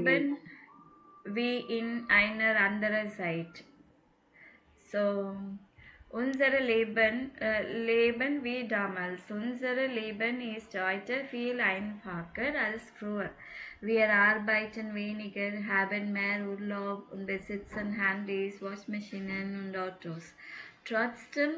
Leben Amen. wie in einer anderen Zeit. So, Leben wie damals. Unsere Leben ist heute viel einfacher als früher. Wir arbeiten weniger, haben mehr Urlaub und besitzen Handys, Waschmaschinen und Autos. Trotzdem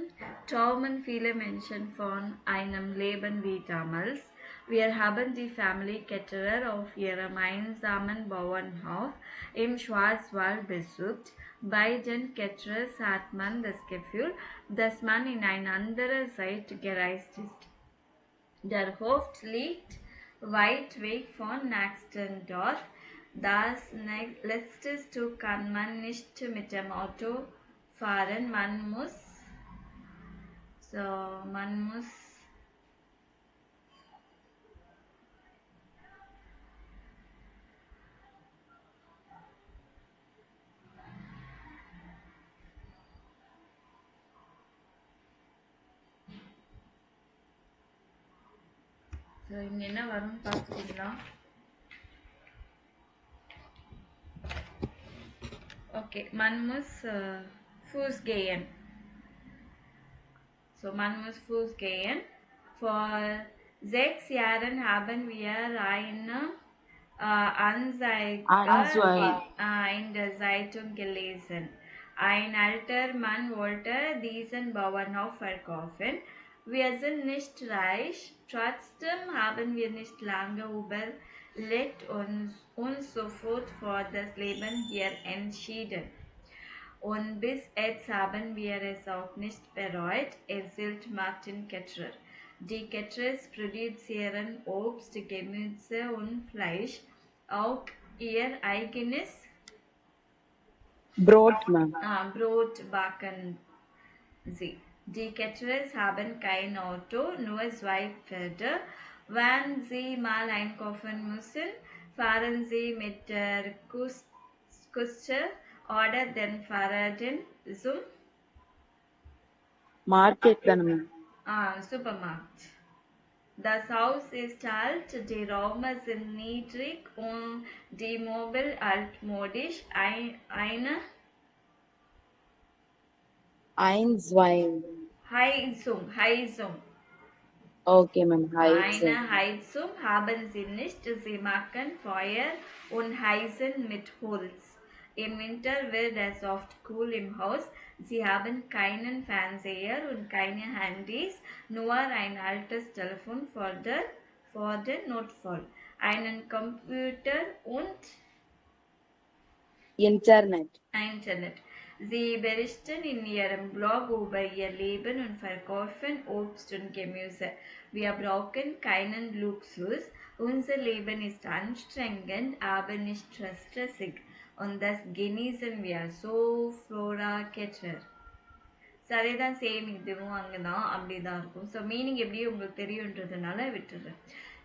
träumen viele Menschen von einem Leben wie damals. Wir haben die Family Ketterer auf ihrem einsamen Bauernhof im Schwarzwald besucht. Bei den Ketterers hat man das Gefühl, dass man in eine andere Zeit gereist ist. Der Hof liegt weit weg vom nächsten Dorf. Das letzte Stück kann man nicht mit dem Auto fahren. Man muss இங்க என்ன வரும்னு பார்த்துட்டீங்களா? Okay, man muss Fuß gehen. So, man muss Fuß gehen. Vor 6 Jahren haben wir eine Anzeige Answein. in der Zeitung gelesen. Ein alter Mann wollte diesen Bauernhof verkaufen. Wir sind nicht reich, trotzdem haben wir nicht lange überlegt und uns sofort für das Leben hier entschieden. Und bis jetzt haben wir es auch nicht bereut, erzählt Martin Ketterer. Die Ketterers produzieren Obst, Gemüse und Fleisch, auch ihr eigenes Brot, ma'am. Brot backen sie. Die Ketterers haben kein Auto, nur 2 Pferde. Wenn sie mal einkaufen müssen, fahren sie mit der Kutsche oder den Fahrrädern zum Market தானே ma'am. Supermarkt. Das Haus ist alt, die Räume sind niedrig und die Möbel altmodisch. Eine Einswein. Heizung. Okay, ma'am. Heizen. Eine Heizung haben sie nicht. Sie machen Feuer und heizen mit Holz. Im Winter wird es oft cool im Haus. Sie haben keinen Fernseher und keine Handys, nur ein altes Telefon vor den Notfall, einen Computer und Internet. Internet. Sie berichten in ihrem Blog über ihr Leben und verkaufen Obst und Gemüse. Wir brauchen keinen Luxus. Unser Leben ist anstrengend, aber nicht stressig. Und das genießen wir. So Flora Ketcher. So அதே தான் same இதுவும் அங்கே தான் அப்படி தான் இருக்கும். So meaning எப்படி உங்களுக்கு தெரியுன்றதுனால விட்டுடுறேன்.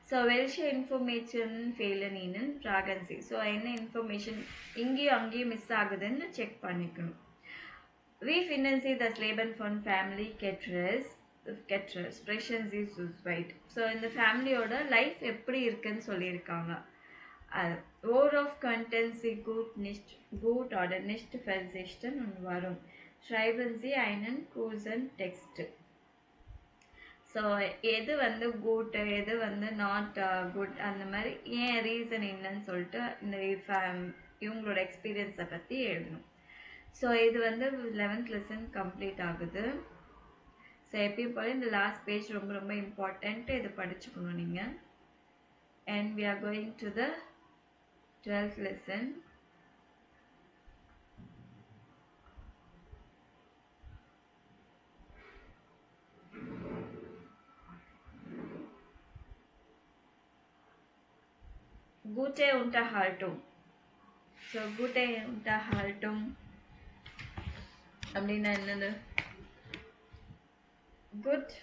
ஸோ வெல்ஷ இன்ஃபர்மேஷன் ஃபெயிலனின்னு ப்ராகன்சி. ஸோ என்ன இன்ஃபர்மேஷன் இங்கேயும் அங்கேயும் மிஸ் ஆகுதுன்னு செக் பண்ணிக்கணும். Wie finden Sie das Leben von Family Caterers? Sprechen Sie zu zweit. So இந்த ஃபேமிலியோட லைஃப் எப்படி இருக்குன்னு சொல்லியிருக்காங்க. Worauf könnten Sie gut oder nicht verzichten und warum? Schreiben Sie einen kurzen Text. So எது வந்து good எது வந்து நாட் குட் அந்த மாதிரி ஏன் ரீசன் என்னன்னு சொல்லிட்டு இந்த இவங்களோட எக்ஸ்பீரியன்ஸை பற்றி எழுதணும். ஸோ இது வந்து 11th லெசன் கம்ப்ளீட் ஆகுது. ஸோ எப்பயும் போல இந்த லாஸ்ட் பேஜ் ரொம்ப ரொம்ப இம்பார்ட்டன்ட், இதை படிச்சுக்கணும் நீங்கள். And we are going to the 12th lesson. Gute Unterhaltung. So gute Unterhaltung அப்படின்னா என்னது? Good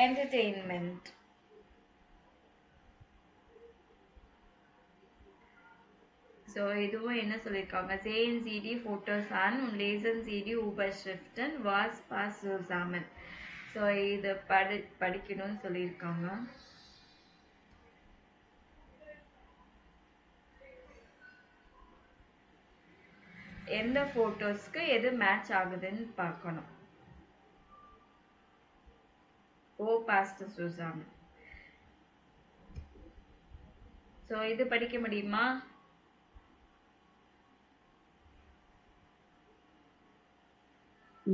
entertainment. ஸோ இதுவும் என்ன சொல்லியிருக்காங்க? sehen Sie die Fotos an und lesen Sie die Überschriften, was passt zusammen. So இதை படிக்கணும்னு சொல்லியிருக்காங்க. எந்த ஃபோட்டோஸ்க்கு எது மேட்ச் ஆகுதுன்னு பார்க்கணும். ஓ பாஸ்ட் சூசான். ஸோ இது படிக்க முடியுமா?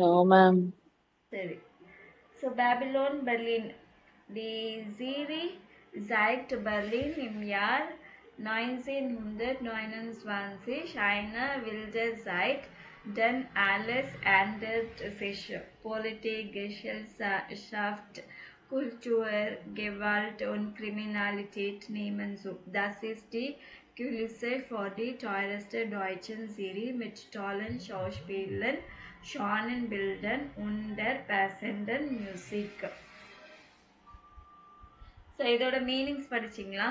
No, ma'am. சரி. So Babylon Berlin. Die Serie zeigt Berlin im Jahr 1929. Eine wilde Zeit, denn alles ändert sich. Politik, Gesellschaft, Kultur, Gewalt und Kriminalität nehmen zu. Das ist die Kulisse für die teuerste deutschen Serie mit tollen Schauspielern, schönen Bildern und der passenden Musik. So இதோட meanings படிச்சிங்களா?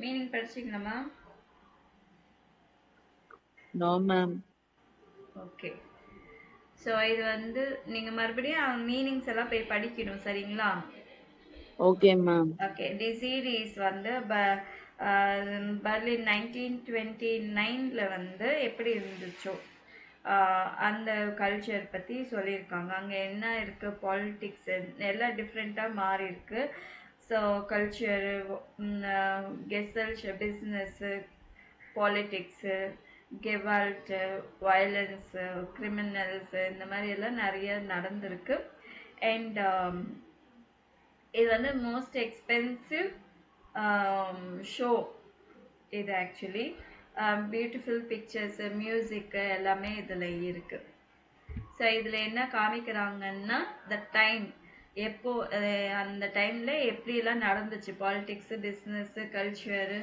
Meaning படிச்சிங்களாமா? No, ma'am. Okay. So இது வந்து நீங்கள் மறுபடியும் meanings எல்லாம் போய் படிக்கணும், சரிங்களா? Okay, ma'am. ஓகே. தி சீரீஸ் வந்து பர்லின் 1929 வந்து எப்படி இருந்துச்சோ அந்த கல்ச்சர் பற்றி சொல்லியிருக்காங்க. அங்கே என்ன இருக்குது, பாலிட்டிக்ஸ் எல்லாம் டிஃப்ரெண்ட்டாக மாறி இருக்கு. ஸோ கல்ச்சரு, கெசல்ஸ், பிஸ்னஸ்ஸு, பாலிட்டிக்ஸு, கெவால்ட்டு, வயலன்ஸு, கிரிமினல்ஸு, இந்த மாதிரி எல்லாம் நிறைய நடந்திருக்கு. அண்ட் இது வந்து மோஸ்ட் எக்ஸ்பென்சிவ் ஷோ இது ஆக்சுவலி. பியூட்டிஃபுல் பிக்சர்ஸு, மியூசிக்கு எல்லாமே இதில் இருக்குது. ஸோ இதில் என்ன காமிக்கிறாங்கன்னா த டைம் எப்போ அந்த டைமில் எப்படிலாம் நடந்துச்சு, politics, business, culture,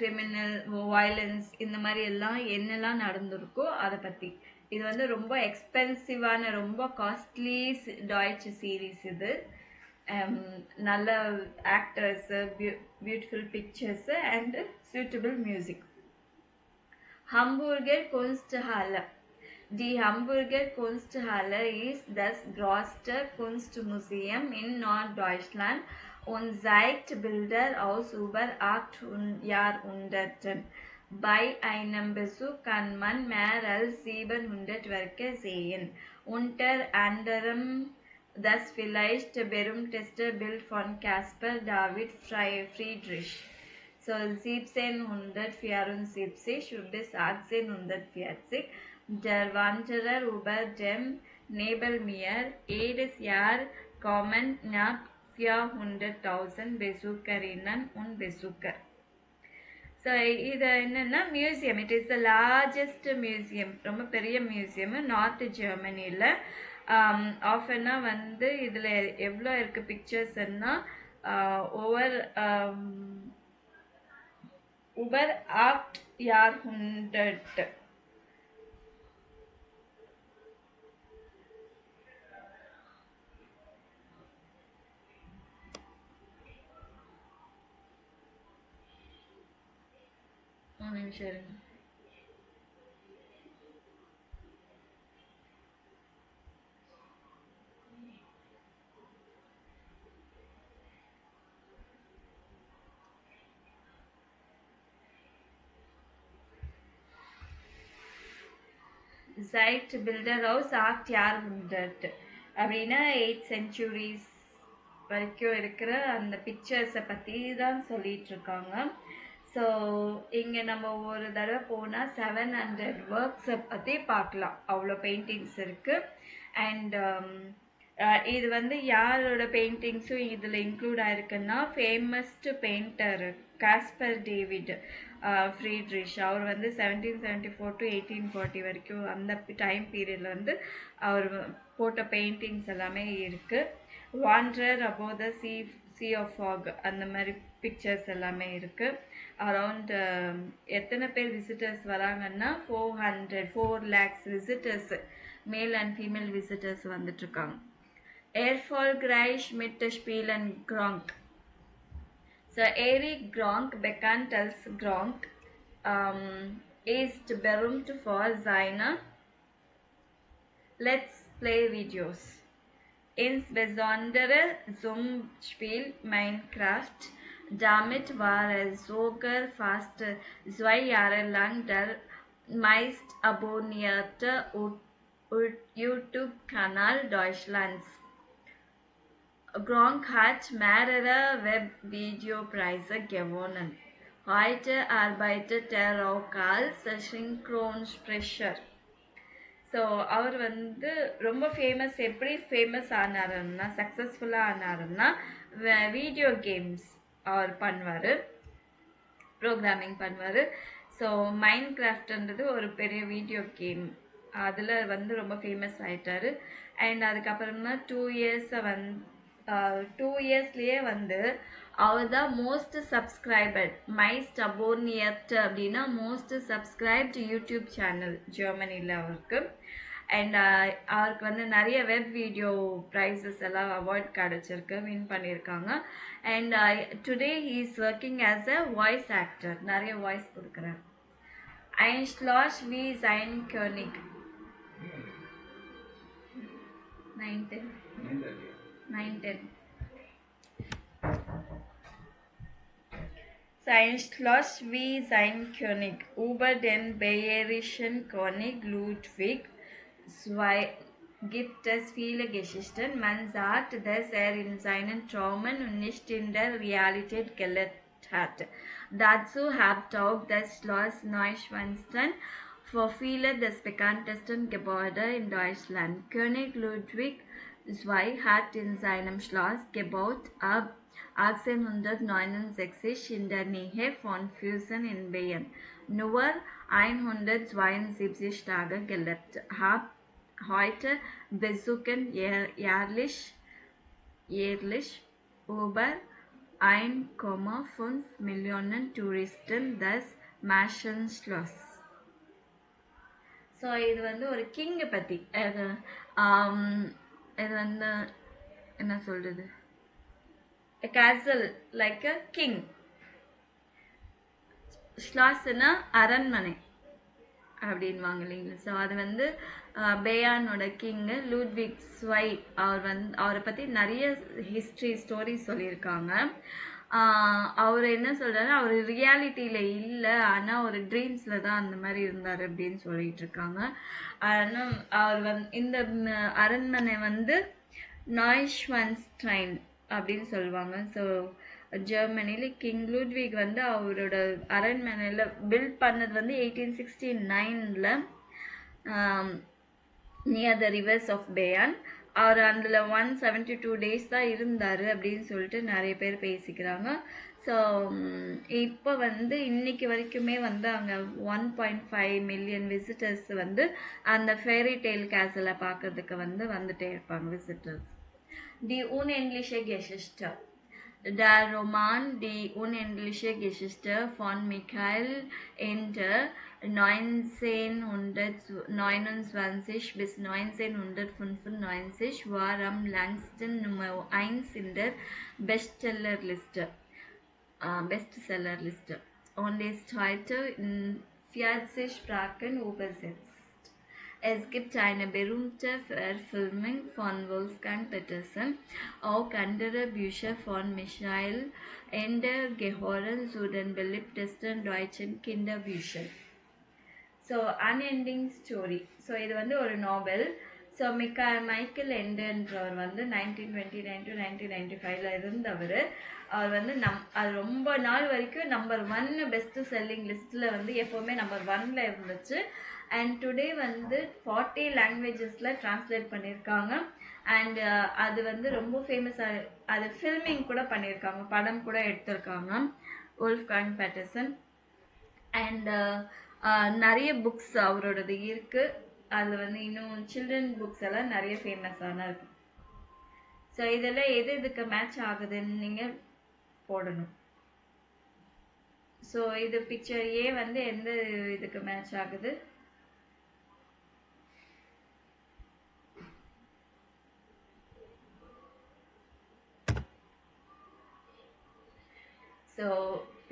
criminal, violence, இந்த மாதிரி எல்லாம் என்னெல்லாம் நடந்திருக்கோ அதை பற்றி. இது வந்து ரொம்ப எக்ஸ்பென்சிவான, ரொம்ப காஸ்ட்லி டாய்ச் சீரீஸ் இது. நல்ல actors, beautiful pictures and suitable music. Hamburger Kunsthalle. Die Hamburger Kunsthalle ist das größte Kunstmuseum in Norddeutschland und zeigt Bilder aus über 8 Jahrhunderten. Bei einem Besuch kann man mehr als 700 Werke sehen. Unter anderem das vielleicht berühmteste Bild von Caspar David Friedrich. So 1774 bis 1840. Der Wanderer über dem Nebelmeer. Jedes Jahr kommen knapp 400.000 Besucherinnen und Besucher. So இது என்னென்னா museum. It is the largest museum, ரொம்ப பெரிய museum north ஜெர்மனியில். ஆஃபனாக வந்து இதில் எவ்வளோ இருக்குது பிக்சர்ஸ்ன்னா over über 8 Jahrhunderte. சரி. Zeigt Bilder aus 8 Jahrhundert அப்படின்னா 8th centuries வரைக்கும் இருக்கிற அந்த பிக்சர்ஸை பற்றி தான் சொல்லிட்டு இருக்காங்க. ஸோ இங்கே நம்ம ஒரு தடவை போனால் 700 ஒர்க்ஸை பற்றி பார்க்கலாம். அவ்வளோ பெயிண்டிங்ஸ் இருக்குது. அண்ட் இது வந்து யாரோட பெயிண்டிங்ஸும் இதில் இன்க்ளூட் ஆயிருக்குன்னா ஃபேமஸ்டு பெயிண்டர் காஸ்பர் டேவிட் ஃப்ரீட்ரிஷ். அவர் வந்து 1774 to 1840 வரைக்கும் அந்த டைம் பீரியடில் வந்து அவர் போட்ட பெயிண்டிங்ஸ் எல்லாமே இருக்குது. Wanderer above the sea of fog அந்த மாதிரி பிக்சர்ஸ் எல்லாமே இருக்குது. அரவுண்ட் எத்தனை பேர் விசிட்டர்ஸ் வராங்கன்னா 4 lakhs visitors, male and female visitors வந்துட்டுருக்காங்க. Erfolgreich mit Spielen Gronk. So Erich Gronk, bekannt als Gronk, ist berühmt für seine Let's Play Videos. insbesondere zum Spiel Minecraft. Damit war er sogar fast 2 Jahre lang der meist abonnierte YouTube-Kanal Deutschlands. Gronk hat mehrere Webvideopreise gewonnen. Heute arbeitet er auch als Synchronsprecher. So அவர் வந்து ரொம்ப famous. எப்படி famous ஆனாருன்னா, சக்ஸஸ்ஃபுல்லாக ஆனாருன்னா, video games அவர் பண்ணுவார், programming பண்ணுவார். So mind கிராஃப்ட்ன்றது ஒரு பெரிய video game, அதில் வந்து ரொம்ப ஃபேமஸ் ஆகிட்டார். அண்ட் அதுக்கப்புறமா 2 இயர்ஸ்லேயே வந்து அவர் தான் மோஸ்ட் சப்ஸ்கிரைபர், மைஸ்ட் அபோனியட் அப்படின்னா மோஸ்ட் சப்ஸ்கிரைப்டு யூடியூப் சேனல் ஜெர்மனியில் அவருக்கு. அண்ட் அவருக்கு வந்து நிறைய வெப் வீடியோ ப்ரைஸஸ் எல்லாம் அவார்ட் கிடச்சிருக்கு, வின் பண்ணியிருக்காங்க. And today he is working as a voice actor, நிறைய வாய்ஸ் கொடுக்குறாரு. Ein Schloss wie sein König. 9-10. Sein Schloss wie sein König über den bayerischen König Ludwig II gibt es viele Geschichten. Man sagt, dass er in seinen Träumen und nicht in der Realität gelebt hat. Dazu hat auch das Schloss Neuschwanstein für viele das bekannteste Gebäude in Deutschland. König Ludwig II hat in seinem Schloss gebaut ab 1869 in der Nähe von Füssen in Bayern nur 172 Tage gelebt. Heute besuchen jährlich über 1,5 Millionen Touristen das Märchenschloss. So இது வந்து ஒரு கிங்கை பற்றி, இது வந்து என்ன சொல்கிறது, a castle like a king. ஸ்லாஸ்னா அரண்மனை அப்படின்வாங்க இல்லைங்களா. ஸோ அது வந்து பேயானோட கிங்கு லூட்விக் ஸ்வை, அவரை பற்றி நிறைய ஸ்டோரி சொல்லியிருக்காங்க. அவர் என்ன சொல்கிறாரு, அவர் ரியாலிட்டியில் இல்லை, ஆனால் ஒரு ட்ரீம்ஸில் தான் அந்த மாதிரி இருந்தார் அப்படின்னு சொல்லிட்டு இருக்காங்க. ஆனால் அவர் இந்த அரண்மனை வந்து நாய்ஷ்வன்ஸ்டைன் அப்படின்னு சொல்லுவாங்க. ஸோ ஜெர்மனியில் கிங் லூட்விக் வந்து அவரோட அரண்மனையில் பில்ட் பண்ணது வந்து 1869 நியர் த ரிவர்ஸ் ஆஃப் பேயான். அவர் அதில் 172 days தான் இருந்தார் அப்படின்னு சொல்லிட்டு நிறைய பேர் பேசிக்கிறாங்க. ஸோ இப்போ வந்து இன்னைக்கு வரைக்குமே வந்து அங்கே 1.5 மில்லியன் விசிட்டர்ஸ் வந்து அந்த ஃபேரி டெய்ல் கேசலை பார்க்கறதுக்கு வந்து வந்துட்டே இருப்பாங்க visitors. Die unendliche Geschichte. Der Roman Die unendliche Geschichte von Michael Ende 1929 bis 1995 war am längsten Nummer 1 in der Bestsellerliste und ist heute in 40 Sprachen übersetzt. Es gibt eine berühmte Verfilmung von Wolfgang Petersen. Auch andere Bücher von Michael Ende gehören zu den beliebtesten deutschen Kinderbüchern. So unending story. So இது வந்து ஒரு நாவல். So Michael எண்டன்றவர் வந்து 1929 to 1995 இருந்தவர். அவர் வந்து அது ரொம்ப நாள் வரைக்கும் நம்பர் 1 பெஸ்ட் செல்லிங் லிஸ்ட்டில் வந்து எப்போவுமே நம்பர் 1ல் இருந்துச்சு. அண்ட் டுடே வந்து 40 லாங்குவேஜஸில் ட்ரான்ஸ்லேட் பண்ணியிருக்காங்க. அண்ட் அது வந்து ரொம்ப ஃபேமஸாக, அது ஃபில்மிங் கூட பண்ணியிருக்காங்க, படம் கூட எடுத்திருக்காங்க வோல்ஃப்காங் பேட்டர்சன். அண்ட் நிறைய புக்ஸ் அவரோடது இருக்குது. அதில் வந்து இன்னும் சில்ட்ரன் புக்ஸ் எல்லாம் நிறைய ஃபேமஸான இருக்கு. ஸோ இதெல்லாம் எதுக்கு மேட்ச் ஆகுதுன்னு நீங்கள் போடணும். ஸோ இது பிக்சர் ஏ வந்து எந்த இதுக்கு மேட்ச் ஆகுது? ஸோ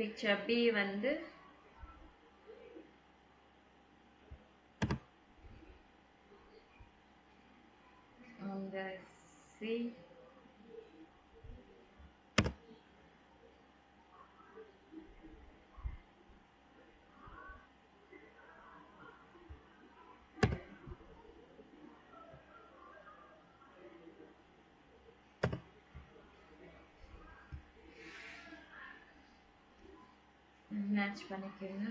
பிக்சர் பி வந்து see. மேட்ச் பண்ணிக்கோங்க.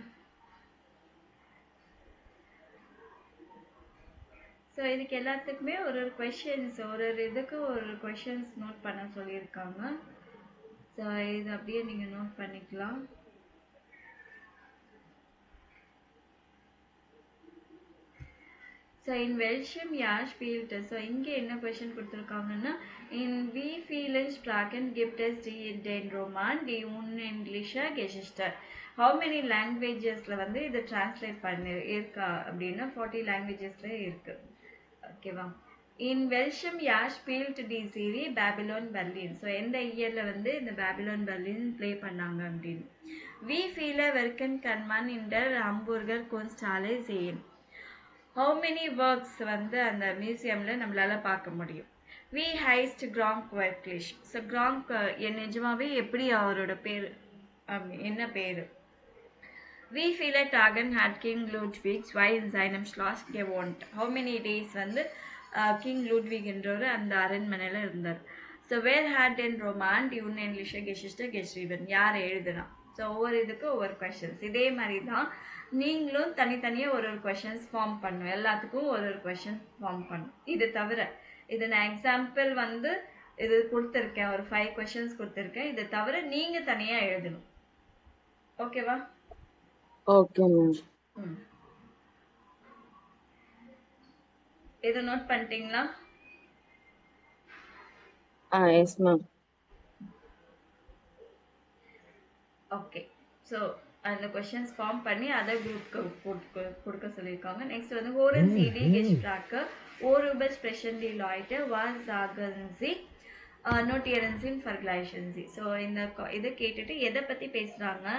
ஸோ இதுக்கு எல்லாத்துக்குமே ஒரு கொஷின்ஸ் இதுக்கு ஒரு கொஷின்ஸ் நோட் பண்ண சொல்லியிருக்காங்க. ஸோ இது அப்படியே நீங்கள் நோட் பண்ணிக்கலாம். ஸோ இன் வெல்ஷம் யாஷ் ஃபீல்ட். ஸோ இங்கே என்ன கொஷின் கொடுத்துருக்காங்கன்னா, இன் வி ஃபீலன் ஸ்ப்ராக்கன் கிஃப்ட் எஸ் டி டென் ரோமான் டி உன் இங்கிலீஷா கெசிஸ்டர். ஹவு மெனி லாங்குவேஜஸில் வந்து இதை டிரான்ஸ்லேட் பண்ணி இருக்கா அப்படின்னா 40 லாங்குவேஜஸில் இருக்குது. ஓகேவா. இன் வெல்ஷம் யாஷ் ஃபீல்ட் டி சீரி பேபிலோன் பெர்லின். ஸோ எந்த இயரில் வந்து இந்த பேபிலோன் பெர்லின் ப்ளே பண்ணாங்க அப்படின்னு. வி ஃபீல வெர்கன் கன்மான் இன்டர் ஹம்பூர்கர் குன்ஸ்டாலே சேம். ஹவு மெனி ஒர்க்ஸ் வந்து அந்த மியூசியமில் நம்மளால் பார்க்க முடியும். வி ஹைஸ்ட் கிராங்க் வெர்க்லிஷ். ஸோ கிராங்க் நிஜமாவே எப்படி அவரோட பேர் என்ன பேர். வி ஃபீல டாகன் ஹேட் கிங் லூட்விக்ஸ் வை இன் சைனம் ஸ்லாஸ் gewohnt. ஹவு மெனி டேஸ் வந்து கிங் லூட்விக் என்றவர் அந்த அரண்மனையில் இருந்தார். So where had in romantic உன் இங்கிலீஷ கெசிஸ்டர் கெஸ்ரீவன். யார் எழுதுனா. ஸோ ஒவ்வொரு இதுக்கு ஒவ்வொரு கொஷின்ஸ். இதே மாதிரி தான் நீங்களும் தனித்தனியாக ஒரு கொஷின்ஸ் ஃபார்ம் பண்ணும். எல்லாத்துக்கும் ஒரு கொஷின் ஃபார்ம் பண்ணும். இது தவிர இது நான் எக்ஸாம்பிள் வந்து இது கொடுத்துருக்கேன், ஒரு 5 கொஷின்ஸ் கொடுத்துருக்கேன். இதை தவிர நீங்கள் தனியாக எழுதணும். ஓகேவா? Okay ma'am. இதை நோட் பண்ணிட்டீங்களா? Yes ma'am. ஓகே. ஸோ அந்த கொஷின்ஸ் ஃபார்ம் பண்ணி அதர் குரூப்க்கு கொடுக்க சொல்லியிருக்காங்க. நெக்ஸ்ட் வந்து ஹோரன் சிடி கெஸ்ட்ராக்கு ஓரூபர் ஸ்பெஷன் டி லாய்ட்டு வாஸ் சாகன்சி நோட்டியரன்சின் ஃபர்கிளைஷன்சி. ஸோ இந்த இதை கேட்டுட்டு எதை பற்றி பேசுகிறாங்க,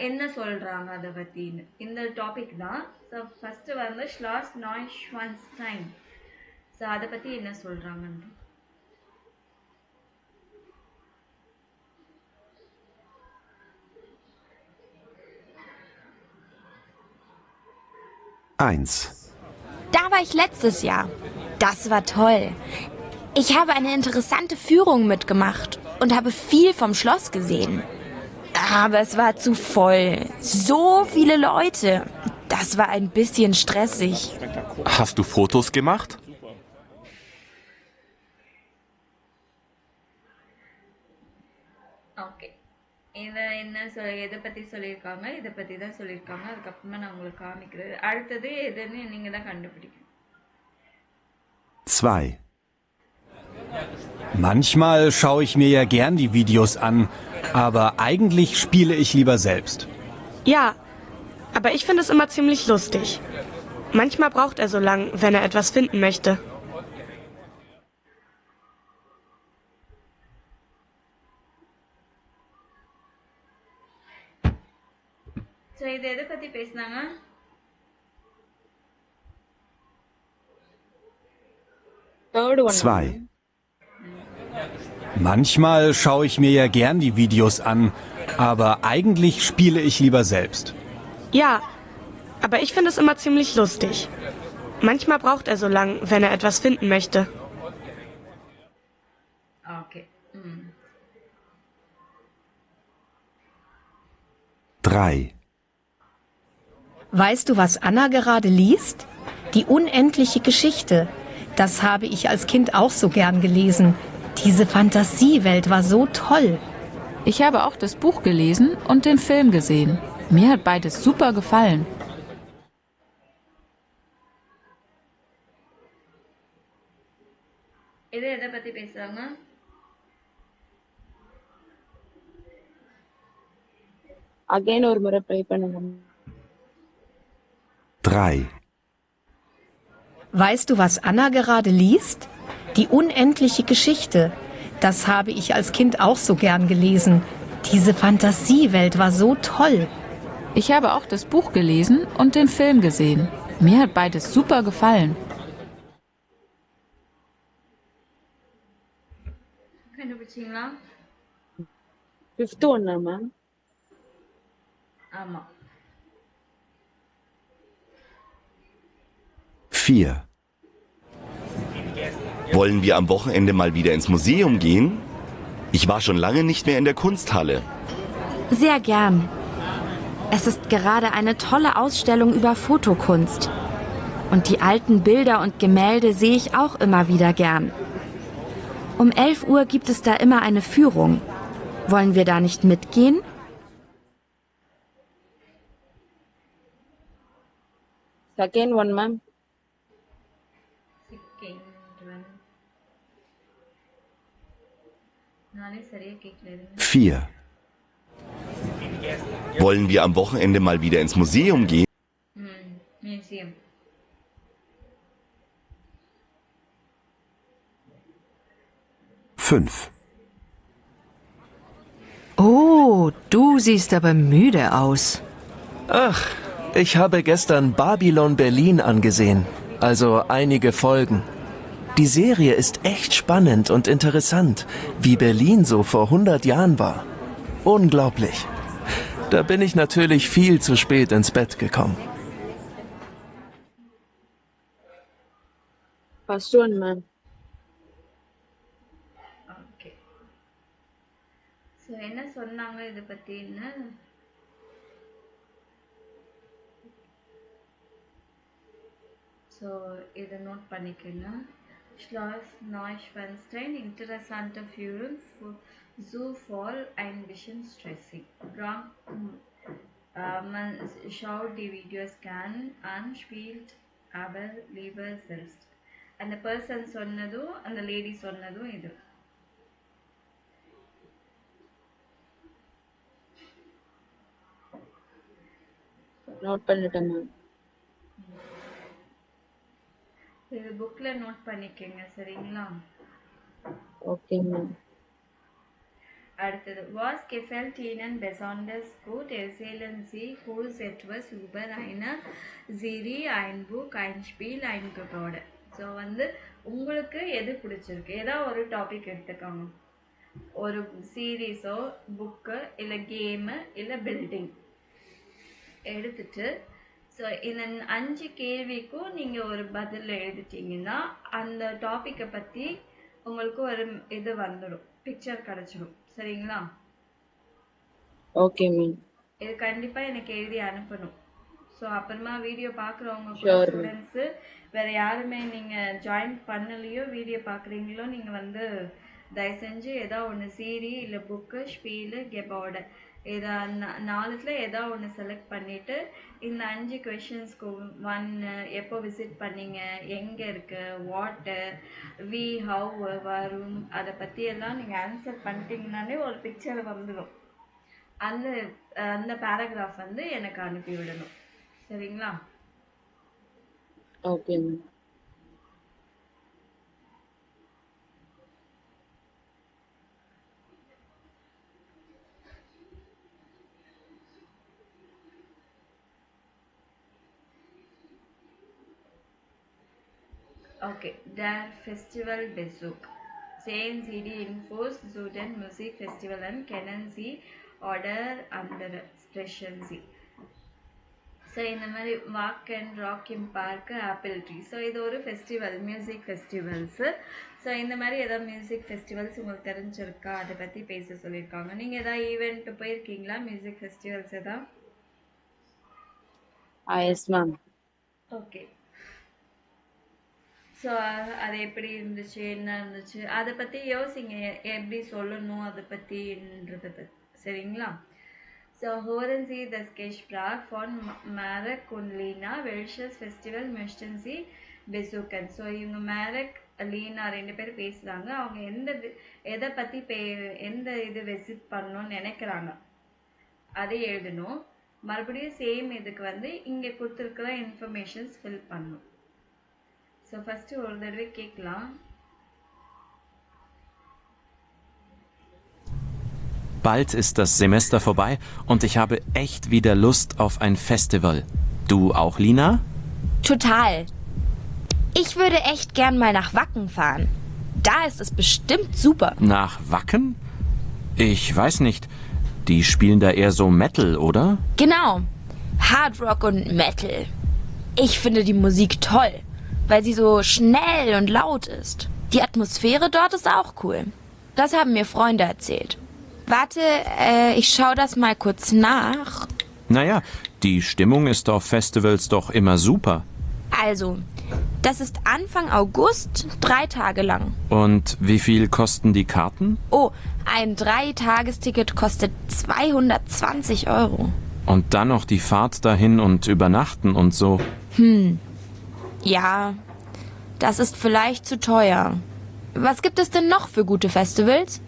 என்ன சொல்கிறாங்க அதை பற்றின்னு இந்த டாபிக் தான். ஸோ ஃபஸ்ட்டு வந்து ஷ்லாஸ் நாய்ஷ்வான்ஸ்டைன். ஸோ அதை பற்றி என்ன சொல்கிறாங்கன்னு. 1. Da war ich letztes Jahr. Das war toll. Ich habe eine interessante Führung mitgemacht und habe viel vom Schloss gesehen. Aber es war zu voll. So viele Leute. Das war ein bisschen stressig. Hast du Fotos gemacht? Okay. இதை என்ன எதை பற்றி சொல்லியிருக்காங்க, இதை பற்றி தான் சொல்லியிருக்காங்க. அதுக்கப்புறமா நான் உங்களுக்கு காமிக்கிறது. அடுத்தது எதுன்னு நீங்கள் தான் கண்டுபிடிக்கணும். 2. Manchmal schaue ich mir ja gern die Videos an, aber eigentlich spiele ich lieber selbst. Ja, aber ich finde es immer ziemlich lustig. Manchmal braucht er so lang, wenn er etwas finden möchte. So இது எதை பற்றி பேசினாங்க? Third one. 2. Manchmal schaue ich mir ja gern die Videos an, aber eigentlich spiele ich lieber selbst. Ja, aber ich finde es immer ziemlich lustig. Manchmal braucht er so lang, wenn er etwas finden möchte. Okay. 3. Weißt du, was Anna gerade liest? Die unendliche Geschichte. Das habe ich als Kind auch so gern gelesen. Diese Fantasiewelt war so toll. Ich habe auch das Buch gelesen und den Film gesehen. Mir hat beides super gefallen. இது எதை பற்றி பேசுகிறாங்க? Again ஒரு முறை try பண்ணுங்க. 3. Weißt du, was Anna gerade liest? Die unendliche Geschichte. Das habe ich als Kind auch so gern gelesen. Diese Fantasiewelt war so toll. Ich habe auch das Buch gelesen und den Film gesehen. Mir hat beides super gefallen. கண்டுபிடிச்சிங்களா? Fifth ஒன்னா ma'am? ஆமா. 4. Wollen wir am Wochenende mal wieder ins Museum gehen? Ich war schon lange nicht mehr in der Kunsthalle. Sehr gern. Es ist gerade eine tolle Ausstellung über Fotokunst. Und die alten Bilder und Gemälde sehe ich auch immer wieder gern. Um 11 Uhr gibt es da immer eine Führung. Wollen wir da nicht mitgehen? Second one ma'am? Second one நானே சரியா கேட்கல. 4. Wollen wir am Wochenende mal wieder ins Museum gehen? Museum. 5. Oh, du siehst aber müde aus. Ach, ich habe gestern Babylon Berlin angesehen, also einige Folgen. Die Serie ist echt spannend und interessant, wie Berlin so vor 100 Jahren war. Unglaublich. Da bin ich natürlich viel zu spät ins Bett gekommen. First one ma'am. Okay. So என்ன சொன்னாங்க இதை பற்றின்னு? So இதை note பண்ணிக்கோங்க. Schloss Neuschwanstein, interessante Führung für Zoo voll ein bisschen stressig. Man schaut die Videos gern an, spielt aber lieber selbst. அந்த person சொன்னதும் அந்த lady சொன்னதும் இது. நோட் பண்ணிட்டேன் மேம். இது புக்ல நோட் பண்ணிக்கங்க, சரிங்களா? Okay ma'am. அடுத்தது, was gefällt Ihnen besonders gut? Erzählen Sie kurz etwas über eine Serie, ein Buch, ein Spiel, ein Gebäude. So வந்து உங்களுக்கு எது பிடிச்சிருக்கு, ஏதாவது ஒரு டாபிக் எடுத்துக்கோங்க. ஒரு சீரீஸோ, புக்கு, இல்லை கேமு, இல்லை பில்டிங் எடுத்துட்டு, ஸோ இந்த 5 கேள்விக்கும் நீங்கள் ஒரு பதில் எழுதிட்டீங்கன்னா அந்த டாப்பிக்கை பற்றி உங்களுக்கு ஒரு இது வந்துடும், பிக்சர் கிடச்சிடும், சரிங்களா? Okay ma'am. இது கண்டிப்பாக எனக்கு எழுதி அனுப்பணும். ஸோ அப்புறமா வீடியோ பார்க்குறவங்க ஸ்டூடெண்ட்ஸு வேறு யாருமே நீங்கள் ஜாயின் பண்ணலையோ, வீடியோ பார்க்குறீங்களோ, நீங்கள் வந்து தயவு செஞ்சு ஏதாவது ஒன்று சீரி இல்லை புக்கு, ஸ்பீலு, கெபோர்டு இதை 4ல் ஏதாவது ஒன்று செலக்ட் பண்ணிவிட்டு இந்த 5 கொஷின்ஸ்க்கு 1 எப்போ விசிட் பண்ணீங்க, எங்கே இருக்குது, வாட்டு, வி, ஹவ் வரும், அதை பற்றியெல்லாம் நீங்கள் ஆன்சர் பண்ணிட்டீங்கன்னாலே ஒரு பிக்சர் வந்துடும். அந்த அந்த பேராகிராஃப் வந்து எனக்கு அனுப்பி விடணும், சரிங்களா? Okay ma'am. Okay, der Festivalbesuch. Sehen Sie die Infos zu den Musikfestivalen, kennen Sie oder andere, sprechen Sie. So இந்த மாதிரி walk and rocking park, apple tree. So இது ஒரு ஃபெஸ்டிவல், மியூசிக் ஃபெஸ்டிவல்ஸு. ஸோ இந்த மாதிரி ஏதாவது மியூசிக் ஃபெஸ்டிவல்ஸ் உங்களுக்கு தெரிஞ்சிருக்கா, அதை பற்றி பேச சொல்லியிருக்காங்க. நீங்கள் எதாவது ஈவெண்ட் போயிருக்கீங்களா, மியூசிக் ஃபெஸ்டிவல்ஸ் எதாவது? Yes ma'am. ஓகே. ஸோ அது எப்படி இருந்துச்சு, என்ன இருந்துச்சு, அதை பற்றி யோசிங்க, எப்படி சொல்லணும் அதை பற்றின்றதை, சரிங்களா? So hören Sie das Gespräch von Marek und Lina. Welches Festival möchten Sie besuchen? So இவங்க மேரக், லீனா 2 பேர் பேசுகிறாங்க. அவங்க எதை பற்றி எந்த இது விசிட் பண்ணணும்னு நினைக்கிறாங்க அதை எழுதணும். மறுபடியும் சேம் இதுக்கு வந்து இங்கே கொடுத்துருக்கிற இன்ஃபர்மேஷன்ஸ் ஃபில் பண்ணணும். ஸோ ஃபஸ்ட்டு ஒரு தடவை கேட்கலாம். Bald ist das Semester vorbei und ich habe echt wieder Lust auf ein Festival. Du auch, Lina? Total. Ich würde echt gern mal nach Wacken fahren. Da ist es bestimmt super. Nach Wacken? Ich weiß nicht. Die spielen da eher so Metal, oder? Genau. Hard Rock und Metal. Ich finde die Musik toll, weil sie so schnell und laut ist. Die Atmosphäre dort ist auch cool. Das haben mir Freunde erzählt. Warte, ich schaue das mal kurz nach. Naja, die Stimmung ist auf Festivals doch immer super. Also, das ist Anfang August, 3 Tage lang. Und wie viel kosten die Karten? Oh, ein 3-Tagesticket kostet 220 Euro. Und dann noch die Fahrt dahin und übernachten und so. Ja, das ist vielleicht zu teuer. Was gibt es denn noch für gute Festivals?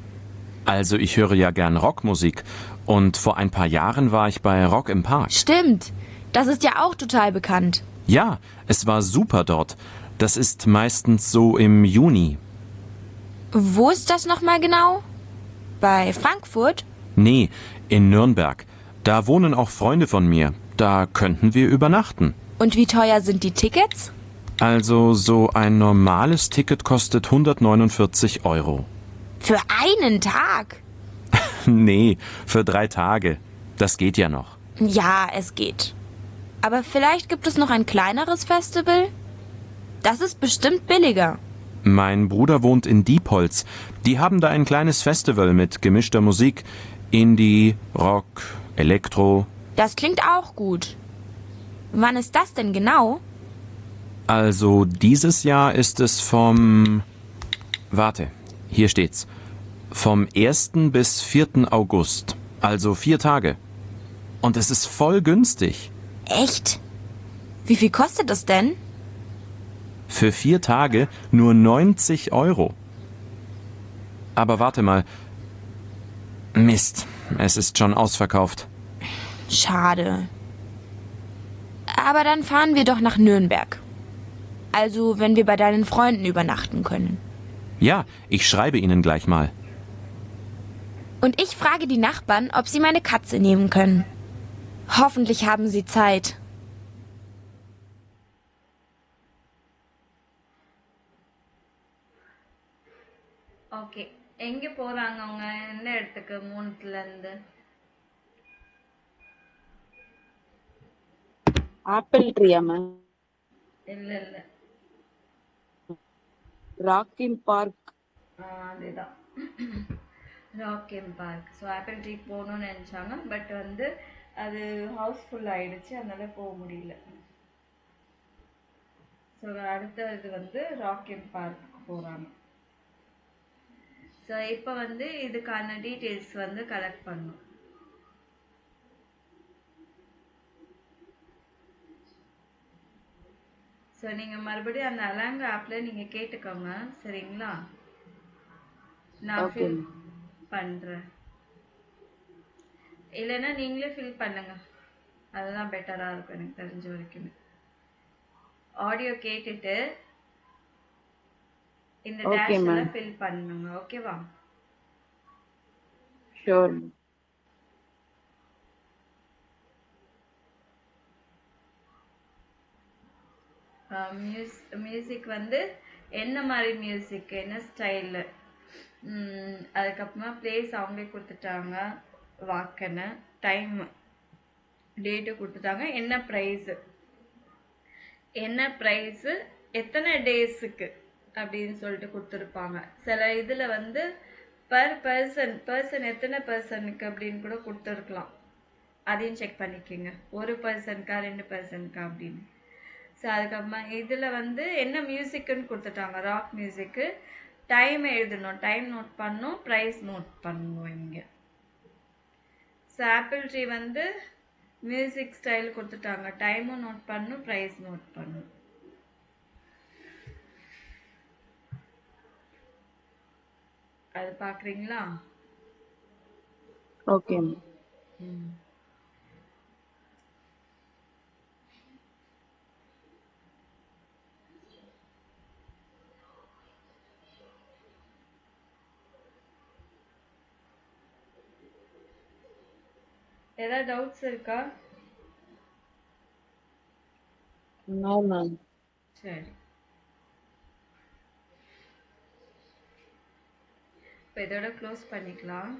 Also ich höre ja gern Rockmusik. Und vor ein paar Jahren war ich bei Rock im Park. Stimmt, das ist ja auch total bekannt. Ja, es war super dort. Das ist meistens so im Juni. Wo ist das nochmal genau? Bei Frankfurt? Nee, in Nürnberg. Da wohnen auch Freunde von mir. Da könnten wir übernachten. Und wie teuer sind die Tickets? Also so ein normales Ticket kostet 149 Euro. Für einen Tag? Nee, für 3 Tage. Das geht ja noch. Ja, es geht. Aber vielleicht gibt es noch ein kleineres Festival? Das ist bestimmt billiger. Mein Bruder wohnt in Diepholz. Die haben da ein kleines Festival mit gemischter Musik. Indie, Rock, Elektro. Das klingt auch gut. Wann ist das denn genau? Also dieses Jahr ist es vom... Warte, hier steht's. Vom 1. bis 4. August. Also 4 Tage. Und es ist voll günstig. Echt? Wie viel kostet das denn? Für 4 Tage nur 90 Euro. Aber warte mal. Mist, es ist schon ausverkauft. Schade. Aber dann fahren wir doch nach Nürnberg. Also, wenn wir bei deinen Freunden übernachten können. Ja, ich schreibe Ihnen gleich mal. Und ich frage die Nachbarn, ob sie meine Katze nehmen können. Hoffentlich haben sie Zeit. Okay எங்க போறாங்க அவங்க என்ன இடத்துக்கு மூணுத்துல இருந்து apple ட்ரீயா ma'am? இல்ல இல்ல rocking park. அதேதான் rocking park. So apple tree போகணும்னு நினைச்சாங்க பட் வந்து அது ஹவுஸ்ஃபுல் ஆயிடுச்சு, அதனால போக முடியல. ஸோ அடுத்த இது வந்து ராக்கிங் பார்க்கு போறாங்க. ஸோ இப்போ வந்து இதுக்கான டீட்டெயில்ஸ் வந்து கலெக்ட் பண்ணணும். ஸோ நீங்கள் மறுபடியும் அந்த அலாங்க ஆப்பில் நீங்கள் கேட்டுக்கோங்க, சரிங்களா? நான் ஃபில் பண்ணுறேன், இல்லைன்னா நீங்களே ஃபில் பண்ணுங்க, அதுதான் பெட்டராக இருக்கும் எனக்கு தெரிஞ்ச வரைக்குமே. ஆடியோ கேட்டுட்டு இந்த டேஷ் எல்லாம் ஃபில் பண்ணுங்க, ஓகேவா? ஷூர். மியூசிக் வந்து என்ன மாதிரி மியூசிக், என்ன ஸ்டைலு, அதுக்கப்புறமா பிளேஸ் அவங்களே கொடுத்துட்டாங்க, வாக்கன்னு டைம் டேட்டு கொடுத்துட்டாங்க, என்ன ப்ரைஸு எத்தனை டேஸுக்கு அப்படின்னு சொல்லிட்டு கொடுத்துருப்பாங்க. சில இதில் வந்து பர் பர்சன் எத்தனை பர்சனுக்கு அப்படின்னு கூட கொடுத்துருக்கலாம், அதையும் செக் பண்ணிக்கோங்க. 1 பர்சனுக்கா 2 பர்சனுக்கா அப்படின்னு. ஸோ அதுக்கப்புறமா இதில் வந்து என்ன மியூசிக்குன்னு கொடுத்துட்டாங்க, ராக் மியூசிக்கு. டைம் எழுதணும், டைம் நோட் பண்ணணும், ப்ரைஸ் நோட் பண்ணணும் இங்கே. ஸோ ஆப்பிள் ட்ரீ வந்து மியூசிக் ஸ்டைல் கொடுத்துட்டாங்க, டைமும் நோட் பண்ணணும், ப்ரைஸ் நோட் பண்ணணும். அது பார்க்குறீங்களா? ஓகே. ஏதாவது டவுட்ஸ் இருக்கா? No ma'am. சரி. இப்போ இதோட க்ளோஸ் பண்ணிக்கலாம்.